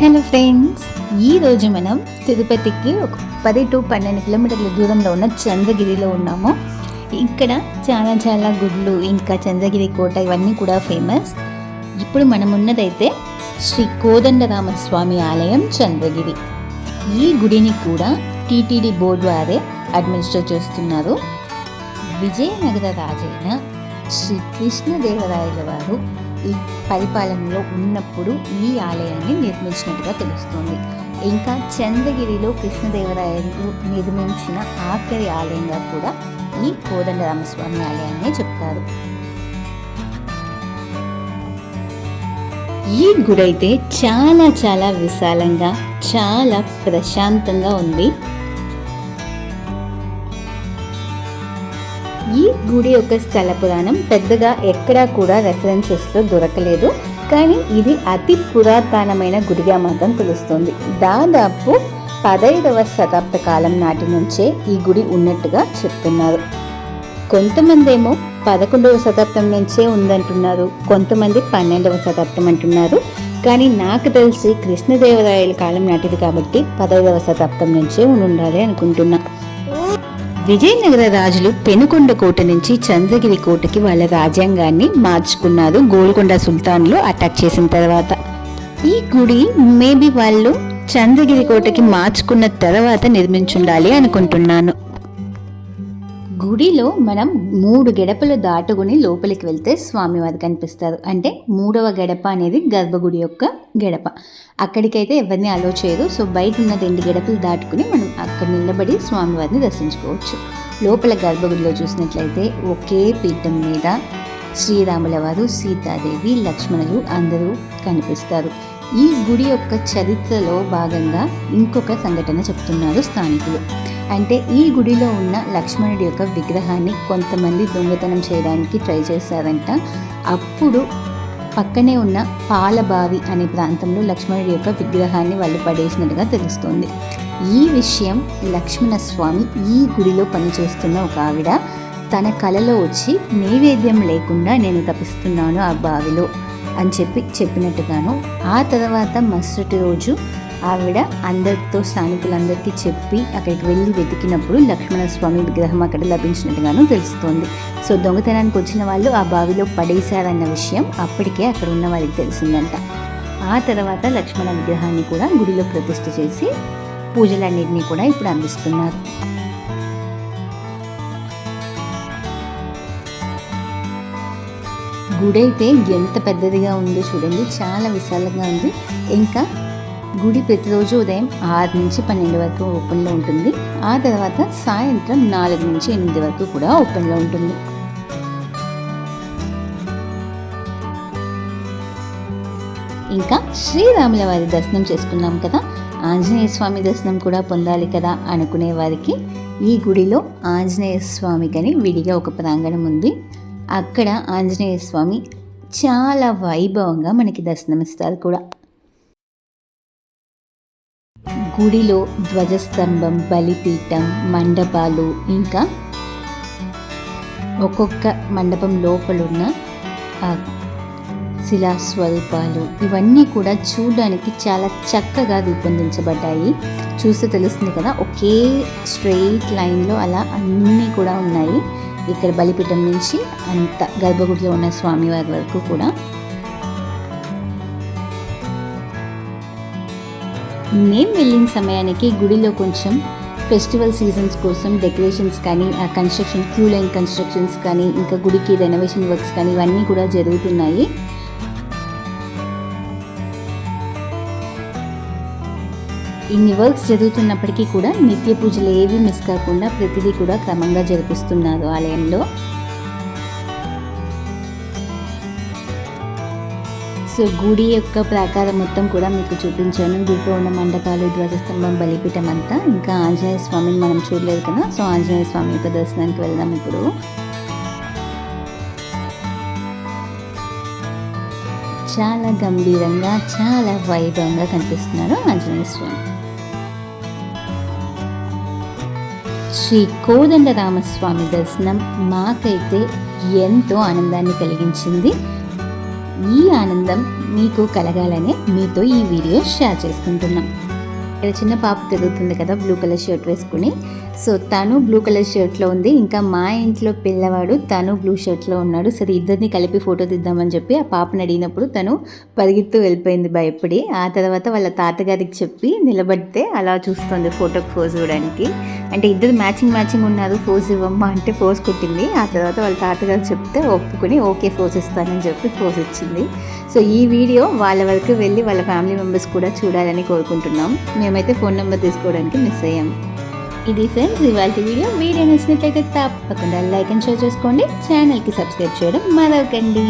Hello friends, ఈరోజు మనం తిరుపతికి ఒక 10 to 12 కిలోమీటర్ల దూరంలో ఉన్న చంద్రగిరిలో ఉన్నాము. ఇక్కడ చాలా గుడ్లు, ఇంకా చంద్రగిరి కోట ఇవన్నీ కూడా ఫేమస్. ఇప్పుడు మనం ఉన్నదైతే శ్రీ కోదండరామస్వామి ఆలయం చంద్రగిరి. ఈ గుడిని కూడా టీటీడీ బోర్డు వారే అడ్మినిస్ట్రేట్ చేస్తున్నారు. విజయనగర రాజైన శ్రీ కృష్ణదేవరాయల వారు ఈ పరిపాలనలో ఉన్నప్పుడు ఈ ఆలయాన్ని నిర్మించినట్టుగా తెలుస్తుంది. ఇంకా చంద్రగిరిలో కృష్ణదేవరాయలు నిర్మించిన ఆఖరి ఆలయంగా కూడా ఈ కోదండరామస్వామి ఆలయాన్ని చెప్తారు. ఈ గుడి అయితే చాలా విశాలంగా, చాలా ప్రశాంతంగా ఉంది. ఈ గుడి యొక్క స్థల పురాణం పెద్దగా ఎక్కడా కూడా రెఫరెన్సెస్లో దొరకలేదు, కానీ ఇది అతి పురాతనమైన గుడిగా మాత్రం తెలుస్తుంది. దాదాపు 15వ శతాబ్ద కాలం నాటి నుంచే ఈ గుడి ఉన్నట్టుగా చెప్తున్నారు. కొంతమంది ఏమో 11వ శతాబ్దం నుంచే ఉందంటున్నారు, కొంతమంది 12వ శతాబ్దం అంటున్నారు. కానీ నాకు తెలిసి కృష్ణదేవరాయల కాలం నాటిది కాబట్టి 15వ శతాబ్దం నుంచే ఉండాలి అనుకుంటున్నా. విజయనగర రాజులు పెనుకొండ కోట నుంచి చంద్రగిరి కోటకి వాళ్ళ రాజ్యాంగాన్ని మార్చుకున్నారు గోల్కొండ సుల్తాన్లు అటాక్ చేసిన తర్వాత. ఈ గుడి మేబీ వాళ్ళు చంద్రగిరి కోటకి మార్చుకున్న తర్వాత నిర్మించుండాలి అనుకుంటున్నాను. గుడిలో మనం 3 గడపలు దాటుకుని లోపలికి వెళ్తే స్వామివారు కనిపిస్తారు. అంటే 3వ గడప అనేది గర్భగుడి యొక్క గడప. అక్కడికైతే ఎవరిని అలో చేయరు. సో బయట ఉన్న 2 గడపలు దాటుకుని మనం అక్కడ నిలబడి స్వామివారిని దర్శించుకోవచ్చు. లోపల గర్భగుడిలో చూసినట్లయితే ఒకే పీఠం మీద శ్రీరాముల వారు, సీతాదేవి, లక్ష్మణులు అందరూ కనిపిస్తారు. ఈ గుడి యొక్క చరిత్రలో భాగంగా ఇంకొక సంఘటన చెప్తున్నారు స్థానికులు. అంటే ఈ గుడిలో ఉన్న లక్ష్మణుడి యొక్క విగ్రహాన్ని కొంతమంది దొంగతనం చేయడానికి ట్రై చేశారంట. అప్పుడు పక్కనే ఉన్న పాలబావి అనే ప్రాంతంలో లక్ష్మణుడి యొక్క విగ్రహాన్ని వాళ్ళు పడేసినట్టుగా తెలుస్తుంది. ఈ విషయం లక్ష్మణస్వామి ఈ గుడిలో పనిచేస్తున్న ఒక ఆవిడ తన కలలో వచ్చి నైవేద్యం లేకుండా నేను తపిస్తున్నాను ఆ బావిలో అని చెప్పినట్టుగాను, ఆ తర్వాత మరుసటి రోజు ఆవిడ అందరితో స్థానికులందరికీ చెప్పి అక్కడికి వెళ్ళి వెతికినప్పుడు లక్ష్మణస్వామి విగ్రహం అక్కడ లభించినట్టుగాను తెలుస్తోంది. సో దొంగతనానికి వచ్చిన వాళ్ళు ఆ బావిలో పడేశారన్న విషయం అప్పటికే అక్కడ ఉన్న వారికి తెలిసిందంట. ఆ తర్వాత లక్ష్మణ విగ్రహాన్ని కూడా గుడిలో ప్రతిష్ఠ చేసి పూజలన్నింటినీ కూడా ఇప్పుడు అందిస్తున్నారు. గుడి అయితే ఎంత పెద్దదిగా ఉందో చూడండి, చాలా విశాలంగా ఉంది. ఇంకా గుడి ప్రతిరోజు ఉదయం 6 నుంచి 12 వరకు ఓపెన్లో ఉంటుంది. ఆ తర్వాత సాయంత్రం 4 నుంచి 8 వరకు కూడా ఓపెన్లో ఉంటుంది. ఇంకా శ్రీరాముల వారి దర్శనం చేసుకున్నాం కదా, ఆంజనేయ స్వామి దర్శనం కూడా పొందాలి కదా అనుకునే వారికి ఈ గుడిలో ఆంజనేయ స్వామికని విడిగా ఒక ప్రాంగణం ఉంది. అక్కడ ఆంజనేయ స్వామి చాలా వైభవంగా మనకి దర్శనమిస్తారు కూడా. గుడిలో ధ్వజస్తంభం, బలిపీఠం, మండపాలు, ఇంకా ఒక్కొక్క మండపం లోపలున్న శిలాస్వరూపాలు ఇవన్నీ కూడా చూడడానికి చాలా చక్కగా రూపొందించబడ్డాయి. చూస్తే తెలుస్తుంది కదా, ఒకే స్ట్రెయిట్ లైన్లో అలా అన్నీ కూడా ఉన్నాయి. ఇక్కడ బలిపీఠం నుంచి అంత గర్భగుడిలో ఉన్న స్వామివారి వరకు కూడా. మేము వెళ్ళిన సమయానికి గుడిలో కొంచెం ఫెస్టివల్ సీజన్స్ కోసం డెకరేషన్స్ కానీ, ఆ కన్స్ట్రక్షన్ క్యూ లైన్ కన్స్ట్రక్షన్స్ కానీ, ఇంకా గుడికి రెనోవేషన్ వర్క్స్ కానీ ఇవన్నీ కూడా జరుగుతున్నాయి. ఇన్ని వర్క్స్ జరుగుతున్నప్పటికీ కూడా నిత్య పూజలు ఏవి మిస్ కాకుండా ప్రతిదీ కూడా క్రమంగా జరిపిస్తున్నారు ఆలయంలో. సో గుడి యొక్క ప్రాకారం మొత్తం కూడా మీకు చూపించాను. గుడిలో ఉన్న మండపాలు, ధ్వజస్తంభం, బలిపీఠం అంతా. ఇంకా ఆంజనేయ స్వామిని మనం చూడలేదు కదా, సో ఆంజనేయ స్వామి యొక్క దర్శనానికి వెళ్దాం ఇప్పుడు. చాలా గంభీరంగా, చాలా వైభవంగా కనిపిస్తున్నారు ఆంజనేయ స్వామి. శ్రీ కోదండరామస్వామి దర్శనం మాకైతే ఎంతో ఆనందాన్ని కలిగించింది. ఈ ఆనందం మీకు కలగాలని మీతో ఈ వీడియో షేర్ చేసుకుంటున్నాం. ఇక్కడ చిన్న పాప తిరుగుతుంది కదా బ్లూ కలర్ షర్ట్ వేసుకుని. సో తను బ్లూ కలర్ షర్ట్లో ఉంది, ఇంకా మా ఇంట్లో పిల్లవాడు తను బ్లూ షర్ట్లో ఉన్నాడు. సరే ఇద్దరిని కలిపి ఫోటో తీద్దామని చెప్పి ఆ పాపని అడిగినప్పుడు తను పరిగెత్తు వెళ్ళిపోయింది భయపడి. ఆ తర్వాత వాళ్ళ తాతగారికి చెప్పి నిలబడితే అలా చూస్తుంది ఫోటోకి పోజ్ ఇవ్వడానికి. అంటే ఇద్దరు మ్యాచింగ్ ఉన్నారు, పోజ్ ఇవ్వమ్మా అంటే పోజ్ కొట్టింది. ఆ తర్వాత వాళ్ళ తాతగారు చెప్తే ఒప్పుకొని ఓకే పోజ్ ఇస్తానని చెప్పి పోజ్ ఇచ్చింది. సో ఈ వీడియో వాళ్ళ వరకు వెళ్ళి వాళ్ళ ఫ్యామిలీ మెంబర్స్ కూడా చూడాలని కోరుకుంటున్నాం. మేమైతే ఫోన్ నెంబర్ తీసుకోవడానికి మిస్ అయ్యాం. ఇది ఫ్రెండ్స్ ఇవాళ వీడియో నచ్చినట్లయితే తప్పకుండా లైక్ అండ్ షేర్ చేసుకోండి. ఛానల్కి సబ్స్క్రైబ్ చేయడం మరవకండి.